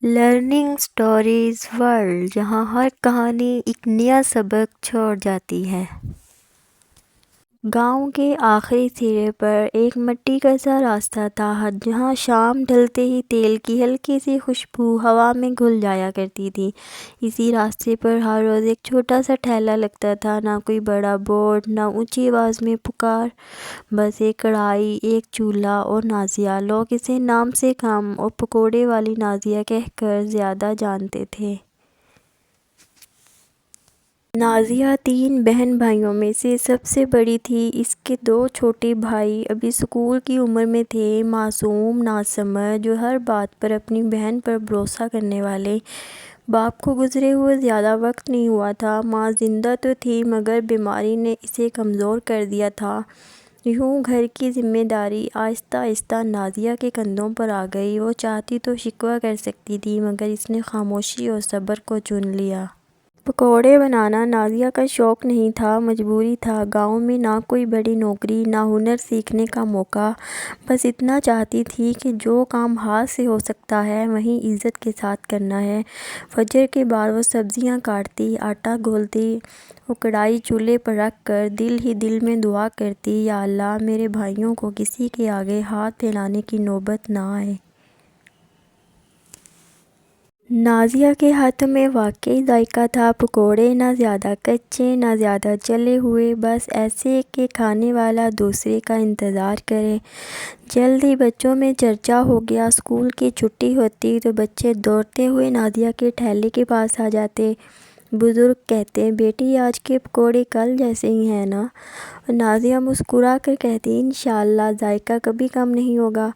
Learning stories world, جہاں ہر کہانی ایک نیا سبق چھوڑ جاتی ہے۔ گاؤں کے آخری سرے پر ایک مٹی کا سا راستہ تھا، جہاں شام ڈھلتے ہی تیل کی ہلکی سی خوشبو ہوا میں گھل جایا کرتی تھی۔ اسی راستے پر ہر روز ایک چھوٹا سا ٹھیلا لگتا تھا، نہ کوئی بڑا بورڈ، نہ اونچی آواز میں پکار، بس ایک کڑھائی، ایک چولہا اور نازیہ۔ لوگ اسے نام سے کم اور پکوڑے والی نازیہ کہہ کر زیادہ جانتے تھے۔ نازیہ 3 بہن بھائیوں میں سے سب سے بڑی تھی۔ اس کے 2 چھوٹے بھائی ابھی اسکول کی عمر میں تھے، معصوم، ناسمجھ، جو ہر بات پر اپنی بہن پر بھروسہ کرنے والے۔ باپ کو گزرے ہوئے زیادہ وقت نہیں ہوا تھا، ماں زندہ تو تھی مگر بیماری نے اسے کمزور کر دیا تھا۔ یوں گھر کی ذمہ داری آہستہ آہستہ نازیہ کے کندھوں پر آ گئی۔ وہ چاہتی تو شکوہ کر سکتی تھی مگر اس نے خاموشی اور صبر کو چن لیا۔ پکوڑے بنانا نازیہ کا شوق نہیں تھا، مجبوری تھا۔ گاؤں میں نہ کوئی بڑی نوکری، نہ ہنر سیکھنے کا موقع، بس اتنا چاہتی تھی کہ جو کام ہاتھ سے ہو سکتا ہے وہیں عزت کے ساتھ کرنا ہے۔ فجر کے بعد وہ سبزیاں کاٹتی، آٹا گھولتی اور کڑھائی چولہے پر رکھ کر دل ہی دل میں دعا کرتی، یا اللہ میرے بھائیوں کو کسی کے آگے ہاتھ پھیلانے کی نوبت نہ آئے۔ نازیہ کے ہاتھوں میں واقعی ذائقہ تھا، پکوڑے نہ زیادہ کچے نہ زیادہ جلے ہوئے، بس ایسے کہ کھانے والا دوسرے کا انتظار کرے۔ جلد ہی بچوں میں چرچا ہو گیا۔ اسکول کی چھٹی ہوتی تو بچے دوڑتے ہوئے نازیہ کے ٹھیلے کے پاس آ جاتے۔ بزرگ کہتے، بیٹی آج کے پکوڑے کل جیسے ہی ہیں نا؟ اور نازیہ مسکرا کر کہتی، انشاءاللہ ذائقہ کبھی کم نہیں ہوگا۔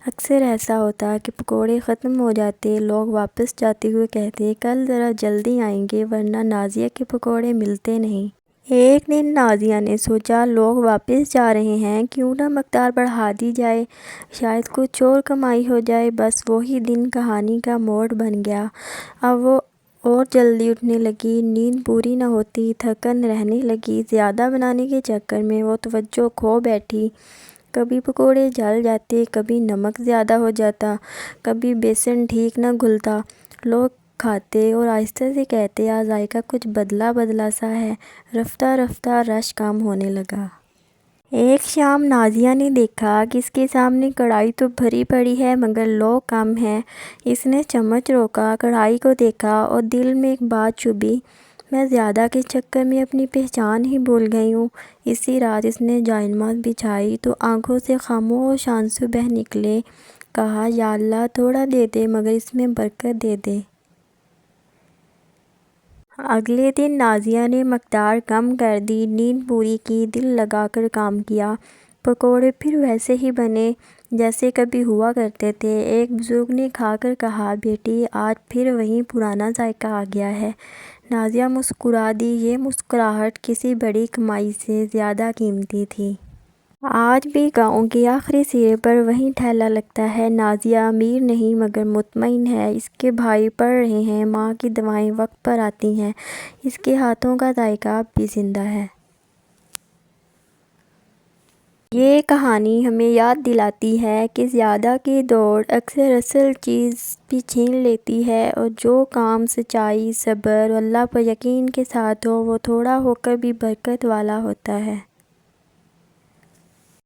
اکثر ایسا ہوتا کہ پکوڑے ختم ہو جاتے، لوگ واپس جاتے ہوئے کہتے، کل ذرا جلدی آئیں گے ورنہ نازیہ کے پکوڑے ملتے نہیں۔ ایک دن نازیہ نے سوچا، لوگ واپس جا رہے ہیں، کیوں نہ مقدار بڑھا دی جائے، شاید کچھ اور کمائی ہو جائے۔ بس وہی دن کہانی کا موڑ بن گیا۔ اب وہ اور جلدی اٹھنے لگی، نیند پوری نہ ہوتی، تھکن رہنے لگی۔ زیادہ بنانے کے چکر میں وہ توجہ کھو بیٹھی۔ کبھی پکوڑے جل جاتے، کبھی نمک زیادہ ہو جاتا، کبھی بیسن ٹھیک نہ گھلتا۔ لوگ کھاتے اور آہستہ سے کہتے، آج ذائقہ کچھ بدلا بدلا سا ہے۔ رفتہ رفتہ رش کم ہونے لگا۔ ایک شام نازیہ نے دیکھا کہ اس کے سامنے کڑھائی تو بھری پڑی ہے مگر لوگ کم ہیں۔ اس نے چمچ روکا، کڑھائی کو دیکھا اور دل میں ایک بات چبھی، میں زیادہ کے چکر میں اپنی پہچان ہی بھول گئی ہوں۔ اسی رات اس نے جائے نماز بچھائی تو آنکھوں سے خاموش آنسو بہہ نکلے۔ کہا، یا اللہ تھوڑا دے دے مگر اس میں برکت دے دے۔ اگلے دن نازیہ نے مقدار کم کر دی، نیند پوری کی، دل لگا کر کام کیا۔ پکوڑے پھر ویسے ہی بنے جیسے کبھی ہوا کرتے تھے۔ ایک بزرگ نے کھا کر کہا، بیٹی آج پھر وہی پرانا ذائقہ آ گیا ہے۔ نازیہ مسکرا دی، یہ مسکراہٹ کسی بڑی کمائی سے زیادہ قیمتی تھی۔ آج بھی گاؤں کے آخری سرے پر وہی ٹھیلا لگتا ہے۔ نازیہ امیر نہیں مگر مطمئن ہے، اس کے بھائی پڑھ رہے ہیں، ماں کی دعائیں وقت پر آتی ہیں، اس کے ہاتھوں کا ذائقہ اب بھی زندہ ہے۔ یہ کہانی ہمیں یاد دلاتی ہے کہ زیادہ کی دوڑ اکثر اصل چیز بھی چھین لیتی ہے، اور جو کام سچائی، صبر اور اللہ پر یقین کے ساتھ ہو وہ تھوڑا ہو کر بھی برکت والا ہوتا ہے۔